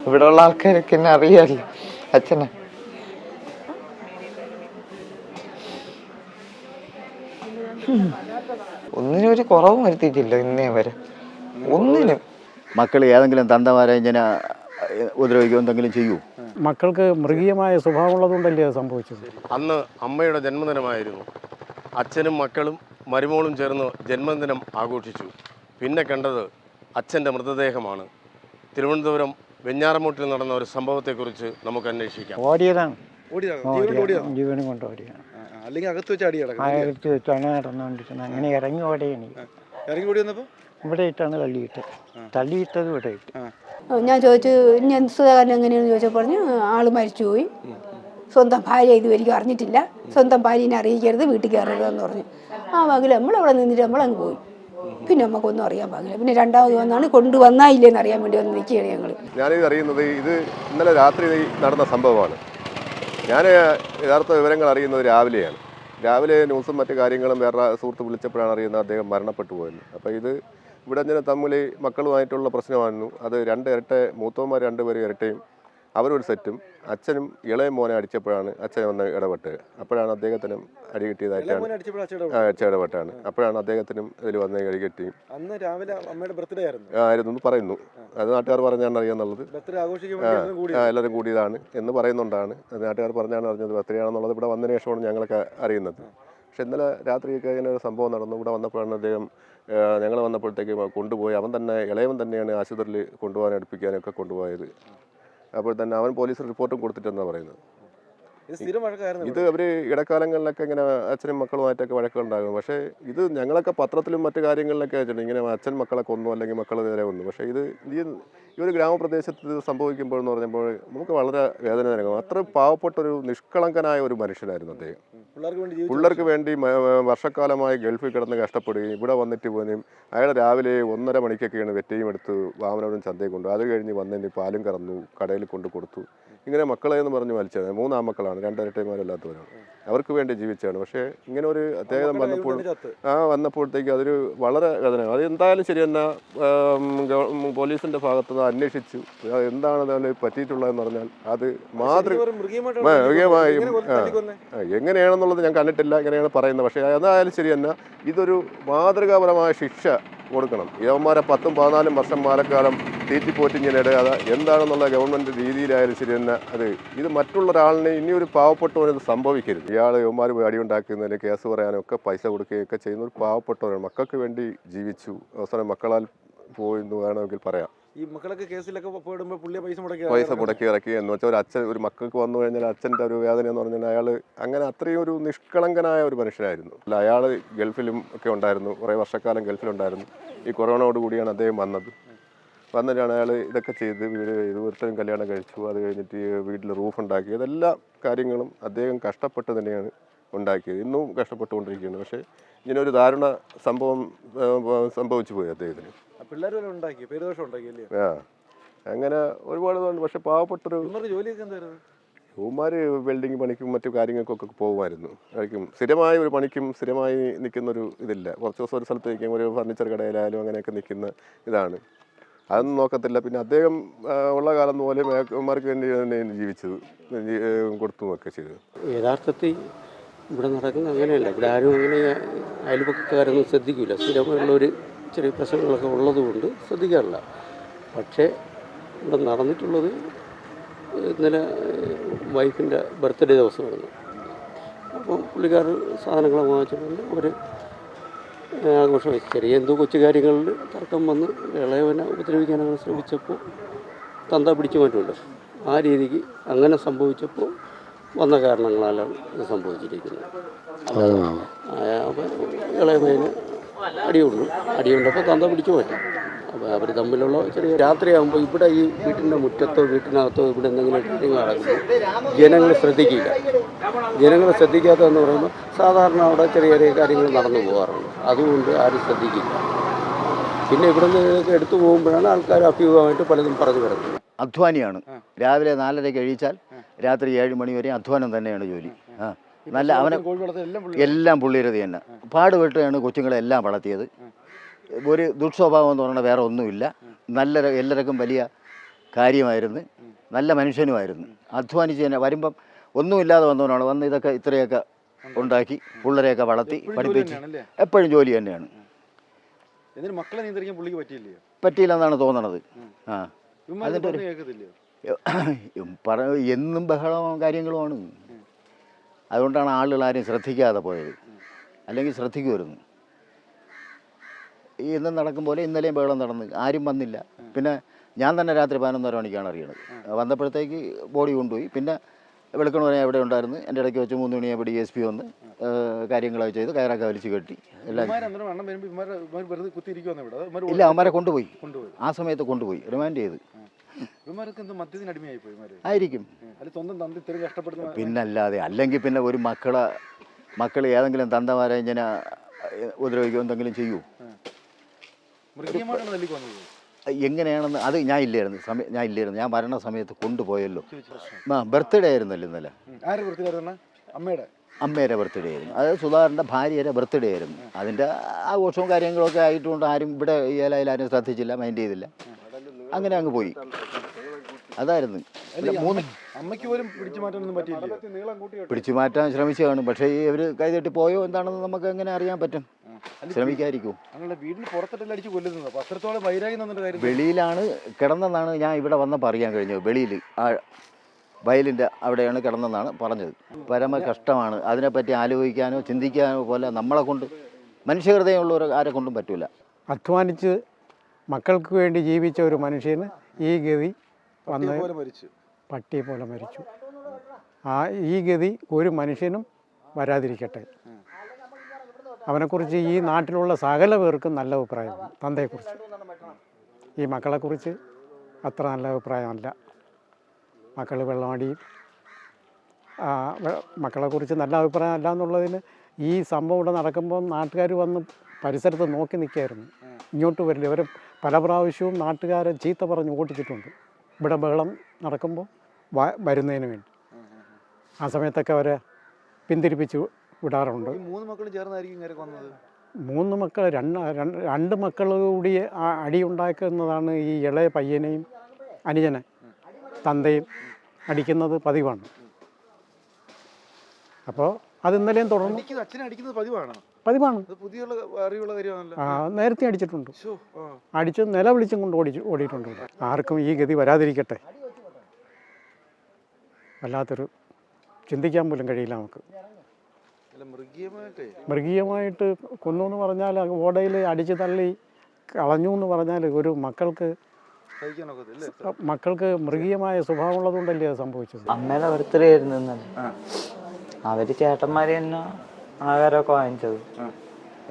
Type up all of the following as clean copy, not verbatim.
ഇവിടെ ഉള്ള ആൾക്കാരൊക്കെ എന്നെ അറിയാമല്ലോ അച്ഛനെ. ഒന്നിനും ഒരു കുറവും വരുത്തിയിട്ടില്ല ഇന്നേ വരെ, ഒന്നിനും. മക്കൾ ഏതെങ്കിലും തന്തമാരെ ഇങ്ങനെ ഉപദ്രവിക്കുകയോ എന്തെങ്കിലും ചെയ്യൂ? മക്കൾക്ക് മൃഗീയമായ സ്വഭാവമുള്ളതുകൊണ്ടല്ലേ അത് സംഭവിച്ചത്. അന്ന് അമ്മയുടെ ജന്മദിനമായിരുന്നു. അച്ഛനും മക്കളും മരുമോളും ചേർന്ന് ജന്മദിനം ആഘോഷിച്ചു. പിന്നെ കണ്ടത് അച്ഛൻ്റെ മൃതദേഹമാണ്. തിരുവനന്തപുരം വെഞ്ഞാറമൂട്ടിൽ നടന്ന ഒരു സംഭവത്തെക്കുറിച്ച് നമുക്ക് അന്വേഷിക്കാം. ഓടിയതാണ്, ജീവനും കൊണ്ട് ഓടിയാണ്. അല്ലെങ്കിൽ അകത്ത് വെച്ച് അകത്ത് വെച്ചാണ് നടന്നുകൊണ്ടിരുന്നത്. അങ്ങനെ ഇറങ്ങി ഓടിയാണ്. ഇറങ്ങി ഓടി വന്നപ്പോൾ ഇവിടെ ഇട്ടാണ് തള്ളിയിട്ടത് ഇവിടെ ഇട്ട്. ഞാൻ ചോദിച്ചു ഇനി എന്ത് സുഖകാരൻ എങ്ങനെയാണെന്ന് ചോദിച്ചാൽ പറഞ്ഞു ആള് മരിച്ചുപോയി, സ്വന്തം ഭാര്യ ഇതുവരെയും അറിഞ്ഞിട്ടില്ല, സ്വന്തം ഭാര്യനെ അറിയിക്കരുത്, വീട്ടിൽ കയറരുതെന്ന് പറഞ്ഞു. ആ വകിൽ നമ്മളവിടെ നിന്നിട്ട് നമ്മളങ്ങ് പോയി. പിന്നെ നമുക്കൊന്നും അറിയാൻ പാടില്ല. പിന്നെ രണ്ടാമത് വന്നാണ് കൊണ്ടുവന്നായില്ലേന്ന് അറിയാൻ വേണ്ടി വന്ന് നിൽക്കുകയാണ് ഞങ്ങൾ. ഞാനിത് അറിയുന്നത് ഇത് ഇന്നലെ രാത്രി നടന്ന സംഭവമാണ്. ഞാൻ യഥാർത്ഥ വിവരങ്ങൾ അറിയുന്നത് രാവിലെ ന്യൂസും മറ്റു കാര്യങ്ങളും വേറെ സുഹൃത്ത് വിളിച്ചപ്പോഴാണ് അറിയുന്നത് അദ്ദേഹം മരണപ്പെട്ടു പോയെന്ന്. അപ്പോൾ ഇത് ഇവിടെ ഇങ്ങനെ തമ്മിൽ മക്കളുമായിട്ടുള്ള പ്രശ്നമായിരുന്നു. അത് മൂത്തവന്മാർ 2 പേരും ഇരട്ടയും അവരൊരു സെറ്റും. അച്ഛനും ഇളയ മോനെ അടിച്ചപ്പോഴാണ് അച്ഛൻ വന്ന് ഇടപെട്ട്. അപ്പോഴാണ് അദ്ദേഹത്തിനും അടി കിട്ടിയതായിട്ടാണ് അച്ഛൻ ഇടപെട്ടാണ്. അപ്പോഴാണ് അദ്ദേഹത്തിനും ഇതിൽ വന്ന് അടി കിട്ടി. അന്ന് രാവിലെ അമ്മയുടെ ബർത്ത്ഡേ ആയിരുന്നു എന്ന് പറയുന്നു. അത് നാട്ടുകാർ പറഞ്ഞാണ് അറിയാന്നുള്ളത്. എല്ലാവരും കൂടിയതാണ് എന്ന് പറയുന്നുണ്ടാണ്. അത് നാട്ടുകാർ പറഞ്ഞാണ് അറിഞ്ഞത് ബർത്ത്ഡേ ആണെന്നുള്ളത്. ഇവിടെ വന്നതിന് ശേഷമാണ് ഞങ്ങളൊക്കെ അറിയുന്നത്. പക്ഷെ ഇന്നലെ രാത്രിയൊക്കെ ഇങ്ങനെ ഒരു സംഭവം നടന്നു. ഇവിടെ വന്നപ്പോഴാണ് അദ്ദേഹം ഞങ്ങൾ വന്നപ്പോഴത്തേക്ക് കൊണ്ടുപോയി. ഇളയവൻ തന്നെയാണ് ആശുപത്രിയിൽ കൊണ്ടുപോകാൻ അടുപ്പിക്കാനൊക്കെ കൊണ്ടുപോയത്. അപ്പോൾ തന്നെ അവൻ പോലീസ് റിപ്പോർട്ടും കൊടുത്തിട്ടെന്നാണ് പറയുന്നത്. ഇത് അവർ ഇടക്കാലങ്ങളിലൊക്കെ ഇങ്ങനെ അച്ഛനും മക്കളുമായിട്ടൊക്കെ വഴക്കുണ്ടാകും. പക്ഷേ ഇത് ഞങ്ങളൊക്കെ പത്രത്തിലും മറ്റു കാര്യങ്ങളിലൊക്കെ വെച്ചിട്ടുണ്ട് ഇങ്ങനെ അച്ഛൻ മക്കളെ കൊന്നു അല്ലെങ്കിൽ മക്കൾ നേരെ കൊന്നു. പക്ഷേ ഇത് ഈ ഒരു ഗ്രാമപ്രദേശത്ത് ഇത് സംഭവിക്കുമ്പോൾ എന്ന് പറഞ്ഞപ്പോൾ നമുക്ക് വളരെ വേദനാജനകം. അത്ര പാവപ്പെട്ടൊരു നിഷ്കളങ്കനായ ഒരു മനുഷ്യനായിരുന്നു അദ്ദേഹം. പിള്ളേർക്ക് വേണ്ടി വർഷക്കാലമായി ഗൾഫിൽ കിടന്ന് കഷ്ടപ്പെടുകയും ഇവിടെ വന്നിട്ട് പോലും അയാൾ രാവിലെ 1:30 മണിക്കൊക്കെയാണ് വെറ്റയും എടുത്ത് വാമനവരും ചന്തയിൽ കൊണ്ടു. അത് കഴിഞ്ഞ് വന്നതിന് പാലും കറന്നു കടയിൽ കൊണ്ട് കൊടുത്തു. ഇങ്ങനെ മക്കളെ എന്ന് പറഞ്ഞ് വലിച്ചത് 3 ആൺമക്കളാണ്, 2 ഇരട്ടന്മാരല്ലാത്തവരാണ്. അവർക്ക് വേണ്ടി ജീവിച്ചാണ്. പക്ഷേ ഇങ്ങനെ ഒരു അദ്ദേഹം വന്നപ്പോഴത്തേക്ക് അതൊരു വളരെ വേദന. അത് എന്തായാലും ശരി തന്നെ പോലീസിൻ്റെ ഭാഗത്തുനിന്ന് അന്വേഷിച്ചു എന്താണ് അതിൽ പറ്റിയിട്ടുള്ളതെന്ന് പറഞ്ഞാൽ അത് മൃഗീയമായി എങ്ങനെയാണെന്നുള്ളത് ഞാൻ കണ്ടിട്ടില്ല, ഇങ്ങനെയാണ് പറയുന്നത്. പക്ഷേ എന്തായാലും ശരി തന്നെ ഇതൊരു മാതൃകാപരമായ ശിക്ഷ കൊടുക്കണം. യവന്മാരെ 10-14 വർഷം മാലക്കാലം തീറ്റിപ്പോറ്റിങ്ങനെ അത് എന്താണെന്നുള്ള ഗവൺമെൻറ് രീതിയിലായാലും ശരി തന്നെ ഇത് മറ്റുള്ളൊരാളിനെ ഇനിയൊരു പാവപ്പെട്ടവനത് സംഭവിക്കരുത്. ഇയാൾ യവന്മാർ അടിയുണ്ടാക്കുന്നതിന് കേസ് പറയാനൊക്കെ പൈസ കൊടുക്കുകയൊക്കെ ചെയ്യുന്ന ഒരു പാവപ്പെട്ടവരാണ്. മക്കൾക്ക് വേണ്ടി ജീവിച്ചു, അവസാനം മക്കളാൽ പോയി എന്ന് വേണമെങ്കിൽ പറയാം. ഈ മക്കളൊക്കെ കേസിലൊക്കെ പോയിടുമ്പോൾ പുള്ളിയെ പൈസ മുടക്കി ഇറക്കി എന്ന് വെച്ചാൽ ഒരു മക്കൾക്ക് വന്നു കഴിഞ്ഞാൽ അച്ഛൻ്റെ ഒരു വേദന എന്ന് പറഞ്ഞാൽ അയാൾ അങ്ങനെ അത്രയും ഒരു നിഷ്കളങ്കനായ ഒരു മനുഷ്യനായിരുന്നു. അല്ല, അയാൾ ഗൾഫിലും ഒക്കെ ഉണ്ടായിരുന്നു, കുറേ വർഷക്കാലം ഗൾഫിലുണ്ടായിരുന്നു. ഈ കൊറോണയോട് കൂടിയാണ് അദ്ദേഹം വന്നിട്ടാണ് അയാൾ ഇതൊക്കെ ചെയ്ത് വീട് ഒരുത്തരും കല്യാണം കഴിച്ചു. അത് കഴിഞ്ഞിട്ട് വീട്ടിൽ റൂഫ് ഉണ്ടാക്കി. ഇതെല്ലാ കാര്യങ്ങളും അദ്ദേഹം കഷ്ടപ്പെട്ട് തന്നെയാണ് ഉണ്ടാക്കിയത്. ഇന്നും കഷ്ടപ്പെട്ടുകൊണ്ടിരിക്കുകയാണ്. പക്ഷേ ഇങ്ങനെ ഒരു ദാരുണ സംഭവം സംഭവിച്ചു പോയി അദ്ദേഹത്തിന്. അങ്ങനെ ഒരുപാട്. പക്ഷെ പാവപ്പെട്ടൊരു യുവമാർ വെൽഡിങ് പണിക്കും മറ്റു കാര്യങ്ങൾക്കൊക്കെ പോകുമായിരുന്നു. സ്ഥിരമായ ഒരു പണിക്കും സ്ഥിരമായി നിൽക്കുന്നൊരു ഇതില്ല. കുറച്ച് ദിവസം ഒരു സ്ഥലത്ത് നിൽക്കും, ഒരു ഫർണിച്ചർ കടയിലായാലും അങ്ങനെയൊക്കെ നിൽക്കുന്ന ഇതാണ്. അതൊന്നും നോക്കത്തില്ല. പിന്നെ അദ്ദേഹം ഉള്ള കാലം പോലെ യുവമാർക്ക് വേണ്ടി തന്നെയാണ് ജീവിച്ചത്, കൊടുത്തുമൊക്കെ ചെയ്തത്. യഥാർത്ഥത്തിൽ ഇവിടെ നടക്കുന്നത് അങ്ങനെയല്ല. ഇവിടെ ആരും അങ്ങനെ അയൽപക്കക്കാരൊന്നും ശ്രദ്ധിക്കില്ല. സ്ഥിരമായുള്ളൊരു ചെറിയ പ്രശ്നങ്ങളൊക്കെ ഉള്ളതുകൊണ്ട് ശ്രദ്ധിക്കാറില്ല. പക്ഷേ ഇവിടെ നടന്നിട്ടുള്ളത് ഇന്നലെ വൈഫിൻ്റെ ബർത്ത്ഡേ ദിവസമായിരുന്നു. അപ്പം പുള്ളിക്കാർ സാധനങ്ങൾ വാങ്ങിച്ചിട്ടുണ്ട്. അവർ ആഘോഷമായി ചെറിയ എന്തോ കൊച്ചു കാര്യങ്ങളിൽ തർക്കം വന്ന് ഇളയവനെ ഉപദ്രവിക്കാനങ്ങനെ ശ്രമിച്ചപ്പോൾ തന്ത പിടിച്ചു മാറ്റുമല്ലോ, ആ രീതിക്ക് അങ്ങനെ സംഭവിച്ചപ്പോൾ വന്ന കാരണങ്ങളാലാണ് ഇത് സംഭവിച്ചിരിക്കുന്നത്. അപ്പം ഇളയവന് അടിയുണ്ടപ്പോൾ തന്ത പിടിച്ചു മാറ്റും. അപ്പോൾ അവർ തമ്മിലുള്ള ചെറിയ രാത്രിയാകുമ്പോൾ ഇവിടെ ഈ വീട്ടിൻ്റെ മുറ്റത്തോ വീട്ടിനകത്തോ ഇവിടെ എന്തെങ്കിലും കാര്യങ്ങൾ നടക്കുമ്പോൾ ജനങ്ങൾ ശ്രദ്ധിക്കാത്തതെന്ന് പറയുമ്പോൾ സാധാരണ അവിടെ ചെറിയ ചെറിയ കാര്യങ്ങൾ നടന്നു പോകാറുണ്ട്. അതുകൊണ്ട് ആരും ശ്രദ്ധിക്കില്ല. പിന്നെ ഇവിടെ നിന്ന് എടുത്തു പോകുമ്പോഴാണ് ആൾക്കാർ അഭ്യൂഹമായിട്ട് പലതും പറഞ്ഞു കിടക്കുന്നത്. അധ്വാനിയാണ്. രാവിലെ 4:30 കഴിച്ചാൽ രാത്രി 7 മണി വരെ അധ്വാനം തന്നെയാണ് ജോലി. നല്ല അവനെ എല്ലാം പുള്ളിരതി തന്നെ പാടുപെട്ടാണ് കൊച്ചുങ്ങളെല്ലാം വളർത്തിയത്. ഒരു ദുസ്വഭാവം എന്ന് പറഞ്ഞാൽ വേറെ ഒന്നുമില്ല. എല്ലാവർക്കും വലിയ കാര്യമായിരുന്നു, നല്ല മനുഷ്യനുമായിരുന്നു. അധ്വാനിച്ച് തന്നെ വരുമ്പം ഒന്നുമില്ലാതെ വന്നവനാണ്. വന്ന് ഇതൊക്കെ ഇത്രയൊക്കെ ഉണ്ടാക്കി പിള്ളേരെയൊക്കെ വളർത്തി പഠിപ്പിച്ച് എപ്പോഴും ജോലി തന്നെയാണ്. മക്കളെ നിയന്ത്രിക്കാൻ പുള്ളിക്ക് പറ്റിയില്ലയോ? പറ്റിയില്ലെന്നാണ് തോന്നണത്. ആ അതിന്റെ കേൾക്കത്തില്ലയോ? എന്നും ബഹളവും കാര്യങ്ങളുമാണ്. അതുകൊണ്ടാണ് ആളുകൾ ആരും ശ്രദ്ധിക്കാതെ പോയത്. അല്ലെങ്കിൽ ശ്രദ്ധിക്കുമായിരുന്നു. ഇന്നും നടക്കും പോലെ ഇന്നലെയും ബഹളം നടന്ന് ആരും വന്നില്ല. പിന്നെ ഞാൻ തന്നെ രാത്രി 11:30 മണിക്കാണ് അറിയണത്. വന്നപ്പോഴത്തേക്ക് ബോഡി കൊണ്ടുപോയി. പിന്നെ വെളുക്കണ പറയാൻ എവിടെ ഉണ്ടായിരുന്നു. എൻ്റെ ഇടയ്ക്ക് വെച്ച് 3 മണിയായപ്പോൾ DSP വന്ന് കാര്യങ്ങളൊക്കെ ചെയ്ത് കയറൊക്കെ വലിച്ചു കെട്ടി എല്ലാം. ഇല്ല, അവന്മാരെ കൊണ്ടുപോയി. ആ സമയത്ത് കൊണ്ടുപോയി റിമാൻഡ് ചെയ്ത്. ആയിരിക്കും പിന്നല്ലാതെ. അല്ലെങ്കിൽ പിന്നെ ഒരു മക്കൾ ഏതെങ്കിലും തന്തമാരെ ഇങ്ങനെ ഉപദ്രവിക്കുക എന്തെങ്കിലും ചെയ്യൂ? എങ്ങനെയാണെന്ന് അത് ഞാൻ ഇല്ലായിരുന്നു. ഞാൻ വരണ സമയത്ത് കൊണ്ടുപോയല്ലോ. ബർത്ത്ഡേ ആയിരുന്നല്ലോ ഇന്നലെ. അമ്മയുടെ ബർത്ത്ഡേ ആയിരുന്നു. അത് സുധാകരൻ്റെ ഭാര്യയുടെ ബർത്ത്ഡേ ആയിരുന്നു. അതിൻ്റെ ആഘോഷവും കാര്യങ്ങളൊക്കെ ആയിട്ടുകൊണ്ട് ആരും ഇവിടെ ഈ ഏലയിൽ ആരും ശ്രദ്ധിച്ചില്ല, മൈൻഡ് ചെയ്തില്ല. അങ്ങനെ അങ്ങ് പോയി. അതായിരുന്നു. അമ്മയ്ക്ക് പോലും പിടിച്ചു മാറ്റാൻ ശ്രമിച്ചു കാണും. പക്ഷേ ഇവർ കൈതട്ടി പോയോ എന്താണെന്ന് നമുക്ക് എങ്ങനെ അറിയാൻ പറ്റും? ശ്രമിക്കായിരിക്കും. വെളിയിലാണ് കിടന്നെന്നാണ് ഞാൻ ഇവിടെ വന്നപ്പോൾ അറിയാൻ കഴിഞ്ഞത്. വെളിയിൽ ആ വയലിൻ്റെ അവിടെയാണ് കിടന്നെന്നാണ് പറഞ്ഞത്. പരമ കഷ്ടമാണ്. അതിനെപ്പറ്റി ആലോചിക്കാനോ ചിന്തിക്കാനോ പോലെ നമ്മളെ കൊണ്ട് മനുഷ്യഹൃദയമുള്ളവർ ആരെ കൊണ്ടും പറ്റില്ല. അധ്വാനിച്ച് മക്കൾക്ക് വേണ്ടി ജീവിച്ച ഒരു മനുഷ്യന് ഈ ഗതി വന്ന് പട്ടിയെ പോലെ മരിച്ചു. ഈ ഗതി ഒരു മനുഷ്യനും വരാതിരിക്കട്ടെ. അവനെക്കുറിച്ച് ഈ നാട്ടിലുള്ള സകല പേർക്കും നല്ല അഭിപ്രായമാണ്. തന്തയെക്കുറിച്ച്, ഈ മക്കളെക്കുറിച്ച് അത്ര നല്ല അഭിപ്രായമല്ല. മക്കൾ വെള്ളമടിയും മക്കളെക്കുറിച്ച് നല്ല അഭിപ്രായം അല്ല എന്നുള്ളതിന് ഈ സംഭവം ഇവിടെ നടക്കുമ്പോൾ നാട്ടുകാർ വന്ന് പരിസരത്ത് നോക്കി നിൽക്കുകയായിരുന്നു. ഇങ്ങോട്ട് വരില്ല. ഇവർ പല പ്രാവശ്യവും നാട്ടുകാരെ ചീത്ത പറഞ്ഞ് ഓടിച്ചിട്ടുണ്ട്. ഇവിടെ ബഹളം നടക്കുമ്പോൾ വരുന്നതിന് വേണ്ടി. ആ സമയത്തൊക്കെ അവരെ പിന്തിരിപ്പിച്ച് വിടാറുണ്ട്. 3 മക്കളും ചേർന്നായിരിക്കും വന്നത്. 3 മക്കൾ, 2 മക്കൾ കൂടി അടിയുണ്ടാക്കുന്നതാണ്. ഈ ഇളയ പയ്യനെയും അനുജനെ തന്തയും അടിക്കുന്നത് പതിവാണ്. അപ്പോൾ അത് ഇന്നലെയും തുടർന്നു. പതിവാണ്. നേരത്തെ അടിച്ചിട്ടുണ്ട്. അടിച്ച് നിലവിളിച്ചും കൊണ്ട് ഓടിയിട്ടുണ്ട്. ആർക്കും ഈ ഗതി വരാതിരിക്കട്ടെ. വല്ലാത്തൊരു ചിന്തിക്കാൻ പോലും കഴിയില്ല നമുക്ക്. മൃഗീയമായിട്ട് കൊന്നു എന്ന് പറഞ്ഞാൽ, ഓടയിൽ അടിച്ച് തള്ളി കളഞ്ഞു എന്ന് പറഞ്ഞാൽ ഒരു മക്കൾക്ക് മൃഗീയമായ സ്വഭാവമുള്ളതുകൊണ്ടല്ലേ അത് സംഭവിച്ചത്. അമ്മയുടെ ബർത്ത്ഡേ ആയിരുന്നു ഇന്നലെ. അവര് ചേട്ടന്മാര് തന്നെ ആഹാരമൊക്കെ വാങ്ങിച്ചത്,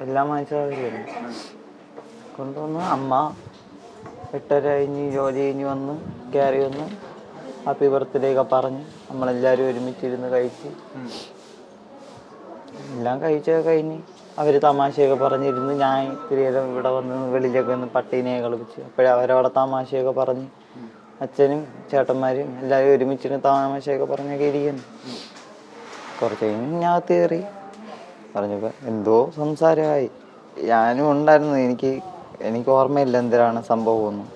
എല്ലാം വാങ്ങിച്ചത് അവരായിരുന്നു. കൊണ്ടുവന്ന് അമ്മ 8:30 കഴിഞ്ഞ് ജോലി കഴിഞ്ഞ് വന്ന് കയറി വന്ന് ഹാപ്പി ബർത്ത്ഡേ ഒക്കെ പറഞ്ഞ് നമ്മളെല്ലാവരും ഒരുമിച്ചിരുന്ന് കഴിച്ച് എല്ലാം കഴിച്ചൊക്കെ കഴിഞ്ഞ് അവർ തമാശയൊക്കെ പറഞ്ഞിരുന്ന് ഞാൻ ഇത്തിരി നേരം ഇവിടെ വന്ന് വെളിയിലൊക്കെ വന്ന് പട്ടീനെ കളിപ്പിച്ച് അപ്പോഴവരവിടെ തമാശയൊക്കെ പറഞ്ഞ് അച്ഛനും ചേട്ടന്മാരും എല്ലാവരും ഒരുമിച്ചിരുന്ന് തമാശയൊക്കെ പറഞ്ഞൊക്കെ ഇരിക്കുന്നു. കുറച്ച് കഴിഞ്ഞ് ഞാൻ അകത്ത് കയറി പറഞ്ഞപ്പോൾ എന്തോ സംസാരമായി. ഞാനും ഉണ്ടായിരുന്നു. എനിക്ക് ഓർമ്മയില്ല എന്തിനാണ് സംഭവമൊന്നും.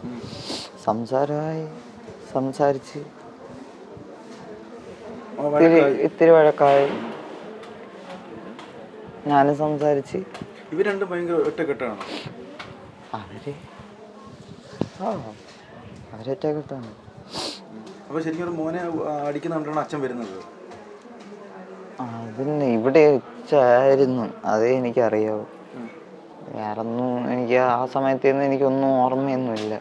സംസാരമായി, സംസാരിച്ച് ഇത്തിരി വഴക്കായി. ഞാനും സംസാരിച്ച്. ഇവർ രണ്ടും ഭയങ്കര ഒറ്റക്കെട്ടാണ്. അവരൊറ്റക്കെട്ടാണ്. അപ്പോൾ ശരിക്കും മോനെ അടിക്കുന്നുണ്ടാണ് അച്ഛൻ വരുന്നത്. അതിന് ഇവിടെ ഉച്ചയായിരുന്നു, അതേ എനിക്കറിയാവൂ. വേറൊന്നും എനിക്ക് ആ സമയത്തേന്ന് എനിക്കൊന്നും ഓർമ്മയൊന്നുമില്ല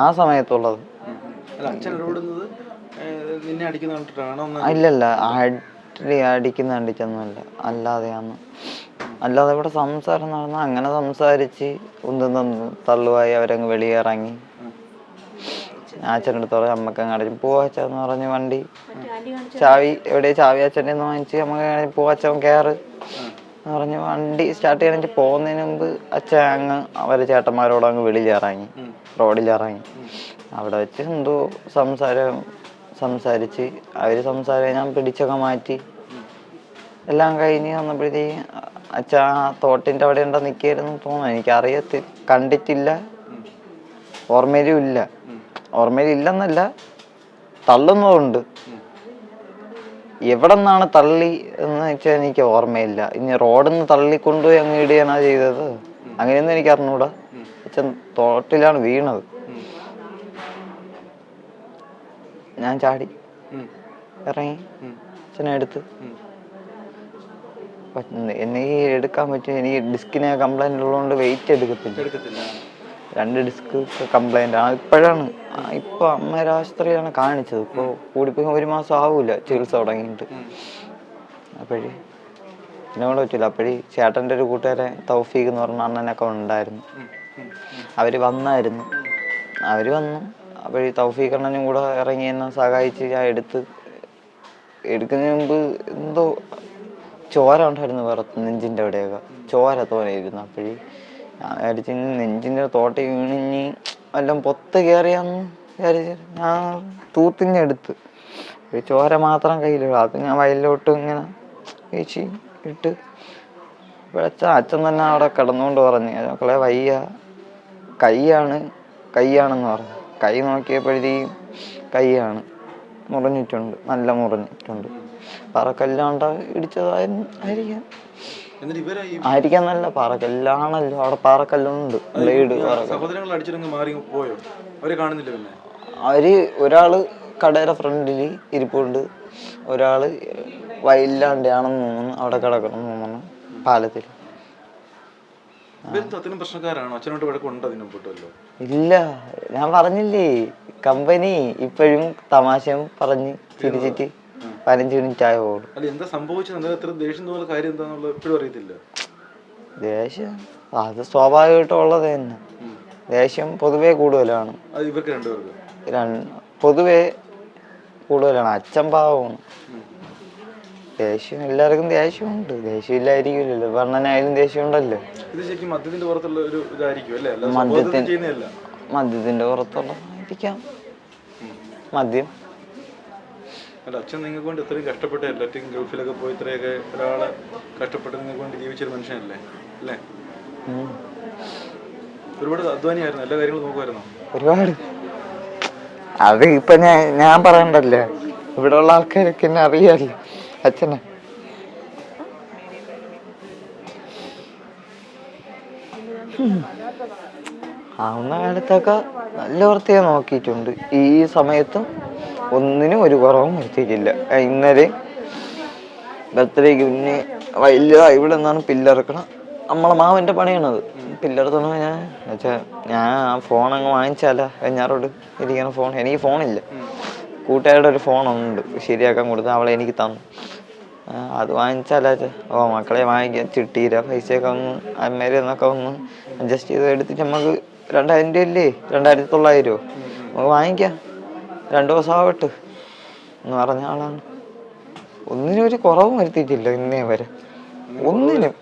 ആ സമയത്തുള്ളത്. ഇല്ലല്ല, അടിച്ചൊന്നുമില്ല. അല്ലാതെ ഇവിടെ സംസാരം നടന്ന അങ്ങനെ സംസാരിച്ച് ഒന്നും തള്ളുവായി അവരങ്ങ് വെളിയിറങ്ങി. അച്ഛൻ്റെ അടുത്ത് പറഞ്ഞ് അമ്മക്കങ്ങ് അടച്ചു പോവാച്ചെന്ന് പറഞ്ഞ് വണ്ടി ചാവി അച്ഛൻ്റെ ഒന്ന് വാങ്ങിച്ച് നമുക്ക് പോവാച്ചവൻ കയറ് എന്ന് പറഞ്ഞ് വണ്ടി സ്റ്റാർട്ട് ചെയ്യാൻ പോകുന്നതിന് മുമ്പ് അച്ഛൻ അങ്ങ് അവരെ ചേട്ടന്മാരോട് അങ്ങ് വെളിയിലിറങ്ങി, റോഡിലിറങ്ങി. അവിടെ വെച്ച് എന്തോ സംസാരിച്ച് സംസാരം ഞാൻ പിടിച്ചൊക്കെ മാറ്റി എല്ലാം കഴിഞ്ഞ് വന്നപ്പോഴത്തേക്ക് അച്ഛൻ ആ തോട്ടിൻ്റെ അവിടെ ഉണ്ടോ നിൽക്കായിരുന്നു തോന്നുന്നു. കണ്ടിട്ടില്ല, ഓർമ്മയിലും ഇല്ല. ഓർമ്മയിലില്ലെന്നല്ല, തള്ളുന്നതുണ്ട്. എവിടെ നിന്നാണ് തള്ളി എന്ന് വെച്ചാൽ എനിക്ക് ഓർമ്മയില്ല. ഇനി റോഡിൽ നിന്ന് തള്ളിക്കൊണ്ടുപോയി അങ്ങ് ഇടുകയാണോ ചെയ്തത്, അങ്ങനെയൊന്നും എനിക്ക് അറിഞ്ഞൂടാ. അച്ഛൻ തോട്ടിലാണ് വീണത്. ഞാൻ ചാടി ഇറങ്ങി അച്ഛനെ എടുത്ത്. എനിക്ക് എടുക്കാൻ പറ്റും. എനിക്ക് ഡിസ്കിന് കംപ്ലൈന്റ് ഉള്ളതുകൊണ്ട് വെയിറ്റ് എടുക്കത്തില്ല. 2 ഡിസ്ക് കംപ്ലൈന്റ് ആണ്. ഇപ്പോഴാണ് ഇപ്പൊ അമ്മയുടെ ആശുപത്രിയിലാണ് കാണിച്ചത്. ഇപ്പോൾ കൂടിപ്പോയി 1 മാസം ആവൂല ചികിത്സ തുടങ്ങിയിട്ട്. അപ്പോഴേ എന്നോട് പറ്റില്ല. അപ്പോഴേ ചേട്ടൻ്റെ ഒരു കൂട്ടുകാരൻ തൗഫീഖ് എന്ന് പറഞ്ഞ അണ്ണനൊക്കെ ഉണ്ടായിരുന്നു. അവര് വന്നു. അപ്പോഴേ തൗഫീഖ് അണ്ണനും കൂടെ ഇറങ്ങി എന്നെ സഹായിച്ച് ഞാൻ എടുക്കുന്നതിന് മുമ്പ് എന്തോ ചോര ഉണ്ടായിരുന്നു പുറത്ത്, നെഞ്ചിൻ്റെ അവിടെയൊക്കെ ചോര തോന്നിയിരുന്നു. അപ്പോഴേ ഞാൻ വിചാരിച്ച് നെഞ്ചിൻ്റെ തോട്ടി വീണിഞ്ഞ് എല്ലാം പൊത്ത് കയറിയാന്ന് വിചാരിച്ച് ഞാൻ തൂത്തിഞ്ഞെടുത്ത്. ചോര മാത്രം കയ്യിലിടും. അത് ഞാൻ വയലിലോട്ട് ഇങ്ങനെ വീശി ഇട്ട് അച്ഛൻ തന്നെ അവിടെ കിടന്നുകൊണ്ട് പറഞ്ഞു, മക്കളെ വയ്യ, കൈയാണെന്ന് പറഞ്ഞു. കൈ നോക്കിയപ്പോഴത്തേക്കും കൈയാണ് മുറിഞ്ഞിട്ടുണ്ട്, നല്ല മുറിഞ്ഞിട്ടുണ്ട്. പറക്കല്ലാണ്ട് ഇടിച്ചതായിരിക്കാം. നല്ല പാറക്കല്ലാണല്ലോ, അവിടെ പാറക്കല്ലുണ്ട്, ബ്ലേഡ്. അവര് ഒരാള് കടയുടെ ഫ്രണ്ടിൽ ഇരിപ്പുണ്ട്, ഒരാള് വയലിലാണ്ടാണെന്ന് തോന്നുന്നു, അവിടെ കിടക്കണം തോന്നുന്നു പാലത്തിൽ. ഇല്ല, ഞാൻ പറഞ്ഞില്ലേ കമ്പനി ഇപ്പോഴും തമാശയും പറഞ്ഞ് ചിരിച്ചിട്ട് 15 മിനിറ്റ് ആയ പോകും. ദേഷ്യം അത് സ്വാഭാവികമായിട്ടും ഉള്ളത് തന്നെ. ദേഷ്യം പൊതുവേ കൂടുതലാണ്. പൊതുവേ കൂടുതലാണ്. അച്ഛൻ പാവമാണ്. ദേഷ്യം എല്ലാവർക്കും ദേഷ്യമുണ്ട്. ദേഷ്യം ഇല്ലായിരിക്കില്ലല്ലോ, വർണ്ണനായാലും ദേഷ്യം ഉണ്ടല്ലോ. മദ്യത്തിന്റെ പുറത്തുള്ളതായിരിക്കാം. മദ്യം അച്ഛൻ നിങ്ങൾക്ക് വേണ്ടി ഇത്രയും കഷ്ടപ്പെട്ട് എല്ലാറ്റും ഗൾഫിലൊക്കെ പോയി ഇത്രയൊക്കെ ഒരാളെ കഷ്ടപ്പെട്ട് നിങ്ങൾക്ക് വേണ്ടി ജീവിച്ചൊരു മനുഷ്യനല്ലേ അല്ലേ? ഒരുപാട് അധ്വാനിയായിരുന്നു, എല്ലാ കാര്യങ്ങളും നോക്കുമായിരുന്നു. ഒരുപാട്. അത് ഇപ്പൊ ഞാൻ പറയണ്ടല്ലോ, ഇവിടെ ഉള്ള ആൾക്കാരൊക്കെ എന്നെ അറിയാമല്ലോ അച്ഛനെ. ആവുന്ന കാലത്തൊക്കെ നല്ല വൃത്തിയെ നോക്കിയിട്ടുണ്ട്. ഈ സമയത്തും ഒന്നിനും ഒരു കുറവും വരുത്തിയിട്ടില്ല. ഇന്നലെ ബർത്ത്ഡേക്ക് പിന്നെ വലിയ ഇവിടെ നിന്നാണ് പില്ലറക്കണം. നമ്മളെ മാവൻ്റെ പണിയാണത്. പില്ലറത്തണം. ഞാൻ ആ ഫോണങ്ങ് വാങ്ങിച്ചാല വെഞ്ഞാറോട് ഇരിക്കണ ഫോൺ. എനിക്ക് ഫോണില്ല. കൂട്ടുകാരുടെ ഒരു ഫോണുണ്ട്, ശരിയാക്കാൻ കൊടുത്ത് അവളെ എനിക്ക് തന്നു. അത് വാങ്ങിച്ചാലാ മക്കളെ വാങ്ങിക്കാൻ ചിട്ടീര പൈസയൊക്കെ ഒന്ന് അമ്മേരെ എന്നൊക്കെ ഒന്ന് അഡ്ജസ്റ്റ് ചെയ്ത് എടുത്തിട്ട് നമുക്ക് 2000 രൂപ അല്ലേ, 2900 നമുക്ക് വാങ്ങിക്കാം, 2 ദിവസം ആവട്ടെ എന്ന് പറഞ്ഞ ആളാണ്. ഒന്നിനും ഒരു കുറവും വരുത്തിയിട്ടില്ല ഇന്നേ വരെ, ഒന്നിനും.